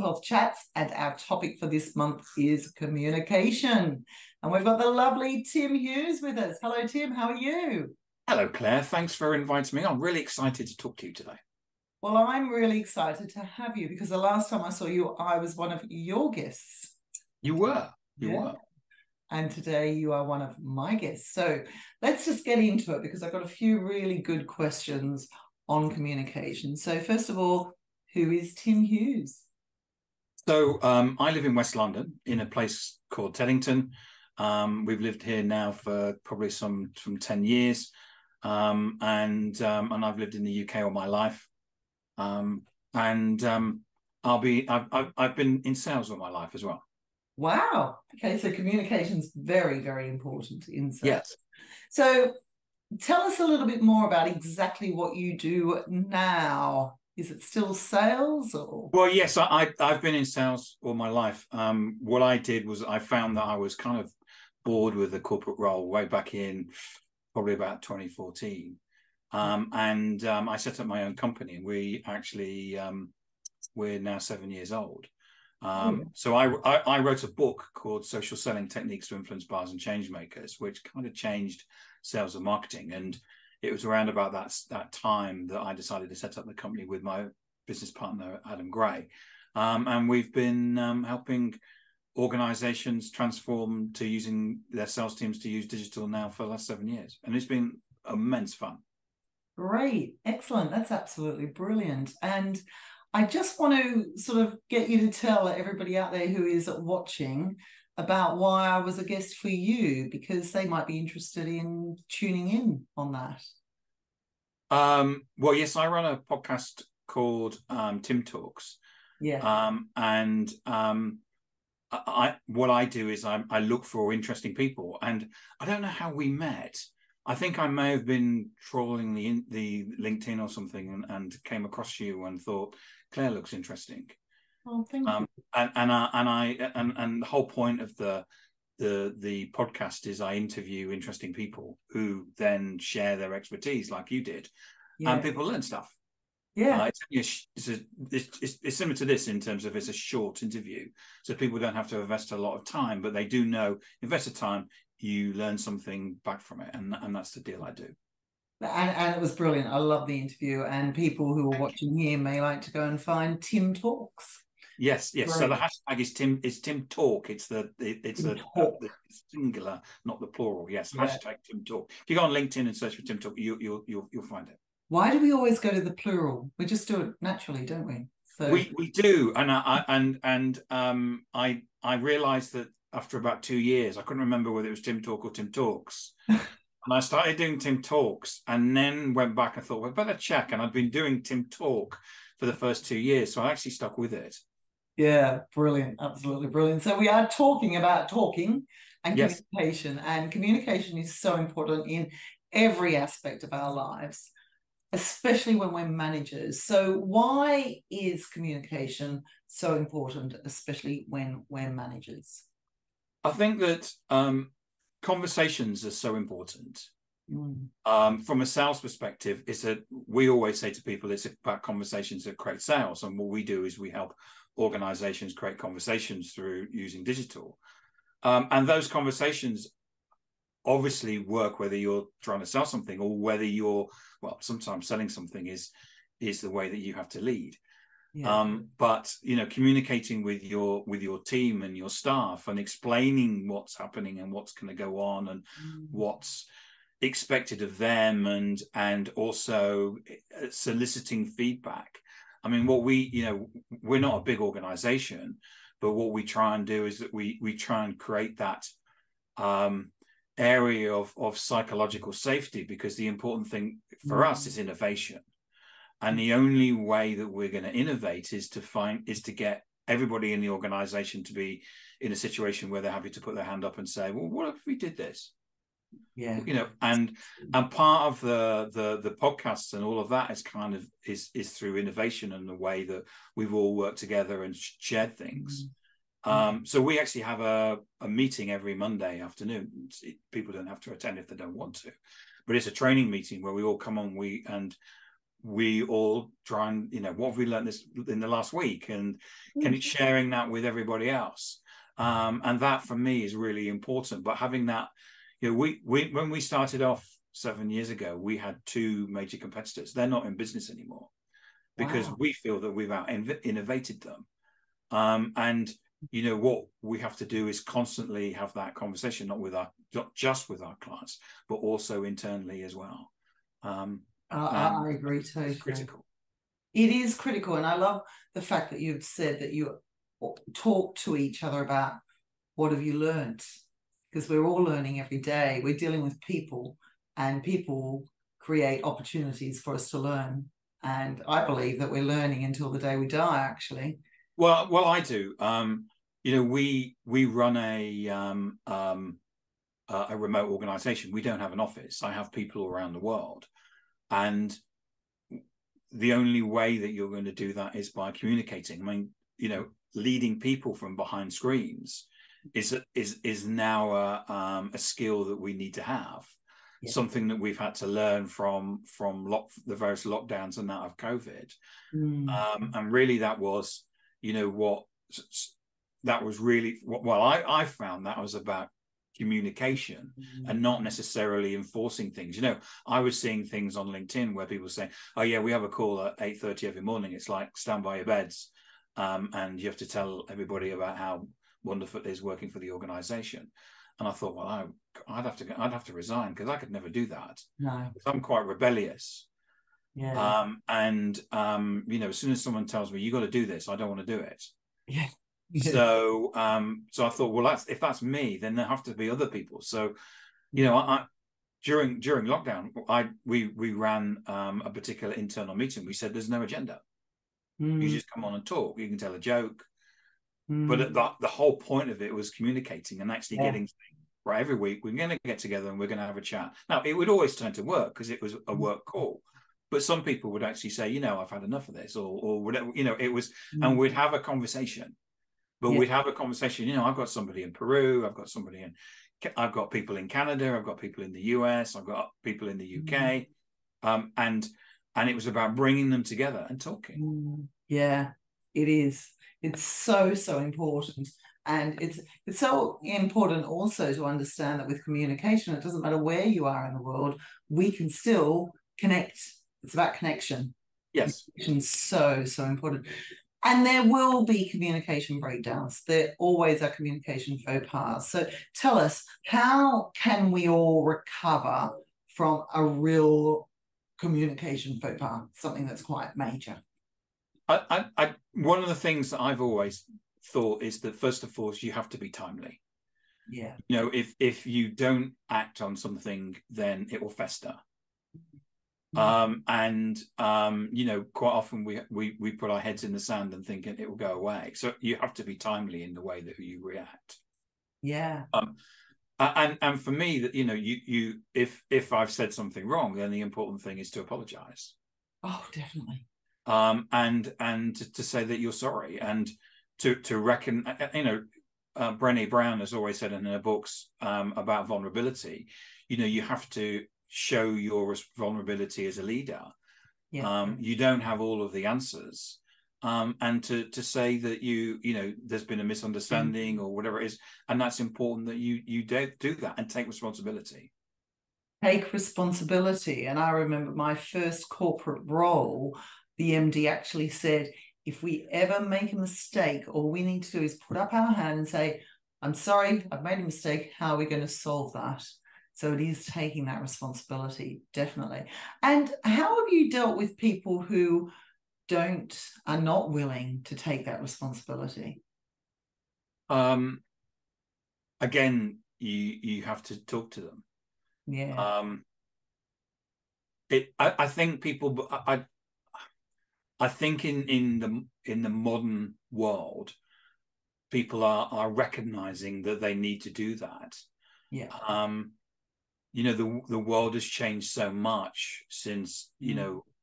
Health Chats, and our topic for this month is communication. And we've got the lovely Tim Hughes with us. Hello, Tim. How are you? Hello, Claire. Thanks for inviting me. I'm really excited to talk to you today. Well, I'm really excited to have you because the last time I saw you, I was one of your guests. You were. You Yeah. were. And today you are one of my guests. So let's just get into it because I've got a few really good questions on communication. So first of all, who is Tim Hughes? So I live in West London in a place called Teddington. We've lived here now for probably some 10 years. And I've lived in the UK all my life. I've been in sales all my life as well. Wow. Okay, so communication's very, very important in sales. Yes. So tell us a little bit more about exactly what you do now. Is it still sales or? Well, yes, I've been in sales all my life. What I did was I found that I was kind of bored with the corporate role way back in probably about 2014. I set up my own company. We actually we're now 7 years old. So I wrote a book called Social Selling Techniques to Influence Buyers and Change Makers, which kind of changed sales and marketing. And it was around about that time that I decided to set up the company with my business partner, Adam Gray. And we've been helping organizations transform to using their sales teams to use digital now for the last 7 years. And it's been immense fun. Great. Excellent. That's absolutely brilliant. And I just want to sort of get you to tell everybody out there who is watching about why I was a guest for you, because they might be interested in tuning in on that. Well, yes, I run a podcast called Tim Talks. Yeah. What I do is I look for interesting people, and I don't know how we met. I think I may have been trawling the LinkedIn or something and came across you and thought Claire looks interesting. Oh, thank you. And the whole point of the podcast is I interview interesting people who then share their expertise like you did, and people learn stuff. Yeah. It's similar to this in terms of it's a short interview, so people don't have to invest a lot of time, but they do know invest the time, you learn something back from it, and that's the deal I do. And it was brilliant. I love the interview, and people who are watching here may like to go and find Tim Talks. Yes. Great. So the hashtag is Tim Talk. It's the singular, not the plural. Yes, yeah. Hashtag Tim Talk. If you go on LinkedIn and search for Tim Talk, you'll find it. Why do we always go to the plural? We just do it naturally, don't we? So we do, and I realised that after about 2 years, I couldn't remember whether it was Tim Talk or Tim Talks. And I started doing Tim Talks and then went back and thought, well, better check. And I'd been doing Tim Talk for the first 2 years. So I actually stuck with it. Yeah, brilliant. Absolutely brilliant. So we are talking about talking and communication. And communication is so important in every aspect of our lives, especially when we're managers. So why is communication so important, especially when we're managers? I think that conversations are so important. From a sales perspective, we always say to people, it's about conversations that create sales. And what we do is we help organizations create conversations through using digital. And those conversations obviously work whether you're trying to sell something or whether you're, well, sometimes selling something is the way that you have to lead. Yeah. But communicating with your team and your staff and explaining what's happening and what's going to go on and what's expected of them and also soliciting feedback. I mean, what we're not a big organization, but what we try and do is that we try and create that area of psychological safety, because the important thing for us is innovation. And the only way that we're going to innovate is to get everybody in the organization to be in a situation where they're happy to put their hand up and say, well, what if we did this? Yeah. And part of the podcasts and all of that is kind of is through innovation and the way that we've all worked together and shared things. So we actually have a meeting every Monday afternoon. People don't have to attend if they don't want to, but it's a training meeting where we all come on. we all try and, what have we learned this in the last week, and can it sharing that with everybody else. And that for me is really important. But having that, we when we started off 7 years ago, we had 2 major competitors. They're not in business anymore because we feel that we've out innovated them. And what we have to do is constantly have that conversation, not just with our clients, but also internally as well. I agree totally. It's critical. It is critical, and I love the fact that you've said that you talk to each other about what have you learned, because we're all learning every day. We're dealing with people, and people create opportunities for us to learn. And I believe that we're learning until the day we die, actually. Well, I do. We run a remote organization. We don't have an office. I have people around the world, and the only way that you're going to do that is by communicating. I mean, leading people from behind screens is now a skill that we need to have. Yeah. Something that we've had to learn from the various lockdowns and out of COVID. And really, that was, I found that was about communication and not necessarily enforcing things. I was seeing things on LinkedIn where people saying, oh yeah, we have a call at 8:30 every morning. It's like stand by your beds, and you have to tell everybody about how wonderful it is working for the organization. And I thought, well, I'd have to resign, because I could never do that. No, I'm quite rebellious. Yeah. As soon as someone tells me you got to do this, I don't want to do it. Yeah. So I thought, well, if that's me, then there have to be other people. So, I during lockdown, we ran a particular internal meeting. We said there's no agenda. You just come on and talk. You can tell a joke, but the whole point of it was communicating and actually getting right. Every week we're going to get together and we're going to have a chat. Now it would always turn to work because it was a work call. But some people would actually say, I've had enough of this, or whatever, it was, and we'd have a conversation. But we'd have a conversation, I've got somebody in Peru, I've got people in Canada, I've got people in the US, I've got people in the UK. And it was about bringing them together and talking. Yeah, it is. It's so important. And it's so important also to understand that with communication, it doesn't matter where you are in the world, we can still connect. It's about connection. Yes. It's so important. And there will be communication breakdowns. There always are communication faux pas. So tell us, how can we all recover from a real communication faux pas, something that's quite major? One of the things that I've always thought is that, first of all, you have to be timely. Yeah. If you don't act on something, then it will fester. Quite often we put our heads in the sand and think it will go away. So you have to be timely in the way that you react. Yeah. And for me, that you if I've said something wrong, then the important thing is to apologize. Oh, definitely. And to say that you're sorry, and to reckon. Brené Brown has always said in her books about vulnerability. You have to show your vulnerability as a leader. You don't have all of the answers, and to say that there's been a misunderstanding or whatever it is, and that's important that you do that and take responsibility. And I remember my first corporate role, the MD actually said, if we ever make a mistake, all we need to do is put up our hand and say, I'm sorry, I've made a mistake. How are we going to solve that? So it is taking that responsibility, definitely. And how have you dealt with people who are not willing to take that responsibility? Again, you have to talk to them. Yeah. I think people. I think in the modern world, people are recognizing that they need to do that. Yeah. The world has changed so much since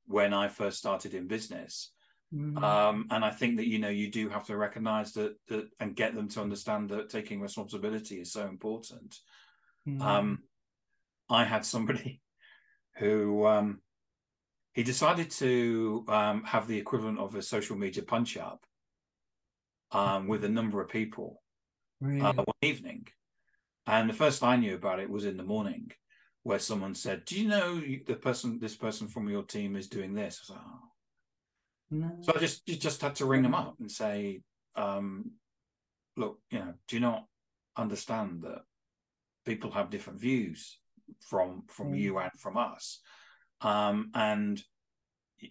when I first started in business. And I think that you do have to recognize that and get them to understand that taking responsibility is so important. I had somebody who he decided to have the equivalent of a social media punch up with a number of people one evening. And the first I knew about it was in the morning, where someone said, "Do you know this person from your team is doing this?" I was like, "Oh." No. So I just had to ring them up and say, "Look, do you not understand that people have different views from you and from us, and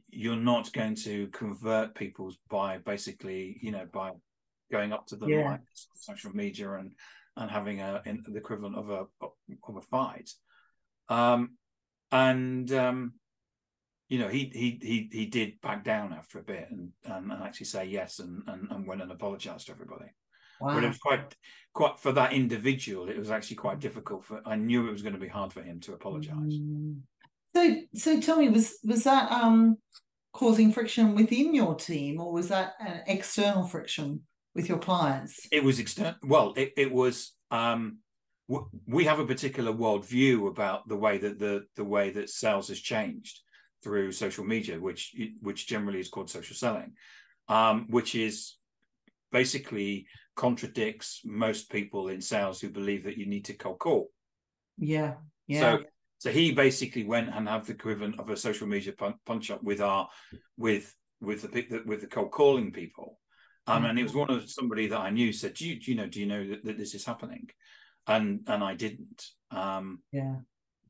you're not going to convert people by basically, by going up to them like social media and having the equivalent of a fight." He did back down after a bit and actually say yes and went and apologized to everybody. Wow. But it was quite for that individual, it was actually quite difficult. I knew it was going to be hard for him to apologize. So tell me, was that causing friction within your team, or was that an external friction with your clients? It was external. Well, it was. We have a particular worldview about the way that sales has changed through social media, which generally is called social selling, which is basically contradicts most people in sales who believe that you need to cold call. Yeah. So he basically went and had the equivalent of a social media punch up with the cold calling people. And it was one of somebody that I knew said, do you know that this is happening? And I didn't.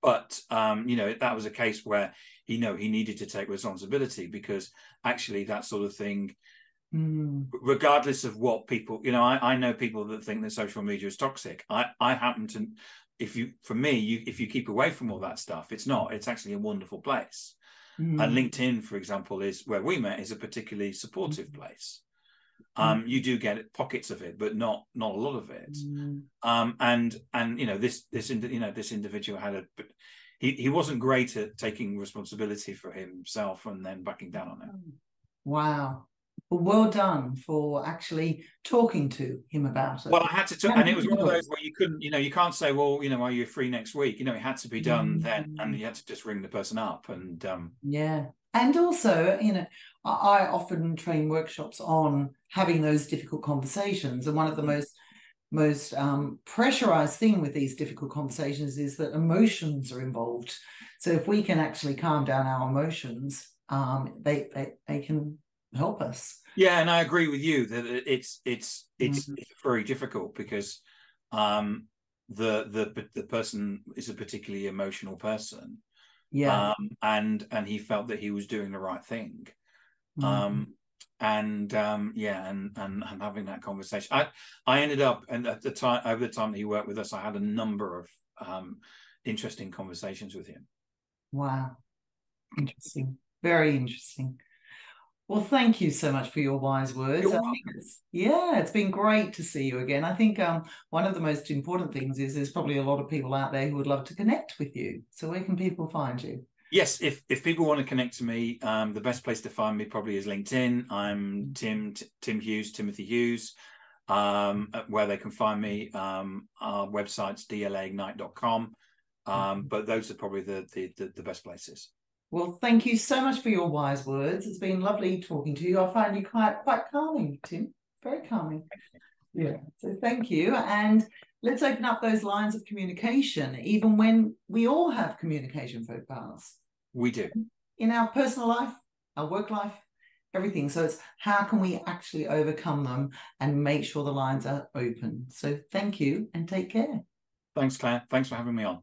But that was a case where he needed to take responsibility, because actually that sort of thing, regardless of what people, I know people that think that social media is toxic. I happen to, if you keep away from all that stuff, it's actually a wonderful place. And LinkedIn, for example, is where we met, is a particularly supportive place. You do get pockets of it, but not a lot of it. This individual had he wasn't great at taking responsibility for himself and then backing down on it. Wow. Well done for actually talking to him about it. Well, I had to talk, and it was one of those where you couldn't, you can't say, well, are you free next week? It had to be done then, and you had to just ring the person up and And also, I often train workshops on having those difficult conversations, and one of the most pressurized thing with these difficult conversations is that emotions are involved. So if we can actually calm down our emotions, they can help us. Yeah, and I agree with you that it's very difficult, because the person is a particularly emotional person. And he felt that he was doing the right thing. And having that conversation, I ended up, and at the time, over the time that he worked with us, I had a number of interesting conversations with him. Wow, interesting, very interesting. Well, thank you so much for your wise words. It's been great to see you again. I think one of the most important things is there's probably a lot of people out there who would love to connect with you. So where can people find you? Yes, if people want to connect to me, the best place to find me probably is LinkedIn. I'm Tim Hughes, Timothy Hughes. Where they can find me, our website's dlaignite.com. But those are probably the best places. Well, thank you so much for your wise words. It's been lovely talking to you. I find you quite calming, Tim. Very calming. Yeah. So thank you. And let's open up those lines of communication, even when we all have communication faux pas. We do. In our personal life, our work life, everything. So it's how can we actually overcome them and make sure the lines are open. So thank you and take care. Thanks, Claire. Thanks for having me on.